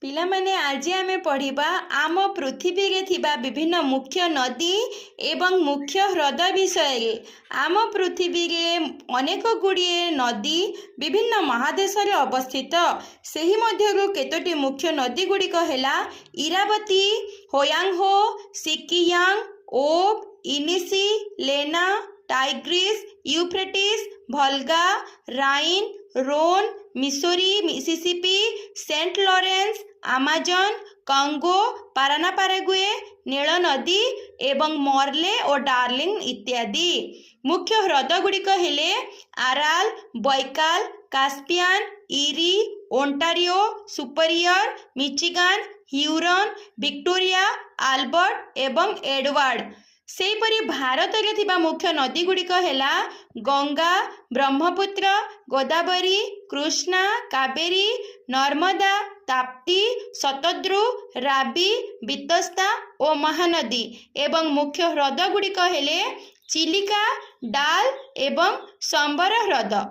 ପିଲାମାନେ ଆଜି ଆମେ ପଢ଼ିବା ଆମ ପୃଥିବୀରେ ଥିବା ବିଭିନ୍ନ ମୁଖ୍ୟ ନଦୀ ଏବଂ ମୁଖ୍ୟ ହ୍ରଦ ବିଷୟରେ। ଆମ ପୃଥିବୀରେ ଅନେକ ଗୁଡ଼ିଏ ନଦୀ ବିଭିନ୍ନ ମହାଦେଶରେ ଅବସ୍ଥିତ। ସେହି ମଧ୍ୟରୁ କେତୋଟି ମୁଖ୍ୟ ନଦୀ ଗୁଡ଼ିକ ହେଲା ଇରାବତୀ, Hwang Ho, Sikiang, Ob, Yenisei, Lena, Tigris, Euphrates, Volga, Rhine, Rhone, Missouri, Mississippi, Saint Lawrence, Amazon, Congo, Parana Paraguay, ନୀଳ ନଦୀ ଏବଂ ମର୍ଲେ ଓ ଡାର୍ଲିଂ ଇତ୍ୟାଦି। ମୁଖ୍ୟ ହ୍ରଦ ଗୁଡ଼ିକ ହେଲେ Aral, Baikal, Caspian, Erie, Ontario, Superior, Michigan, Huron, Victoria, Albert ଏବଂ ଏଡୱାର୍ଡ। ସେହିପରି ଭାରତରେ ଥିବା ମୁଖ୍ୟ ନଦୀ ଗୁଡ଼ିକ ହେଲା ଗଙ୍ଗା, ବ୍ରହ୍ମପୁତ୍ର, ଗୋଦାବରୀ, କୃଷ୍ଣା, କାବେରୀ, ନର୍ମଦା, ତାପ୍ତି, ଶତଦ୍ରୁ, ରାବି, ବିତସ୍ତା ଓ ମହାନଦୀ। ଏବଂ ମୁଖ୍ୟ ହ୍ରଦ ଗୁଡ଼ିକ ହେଲେ ଚିଲିକା, ଡାଲ ଏବଂ ସମ୍ବର ହ୍ରଦ।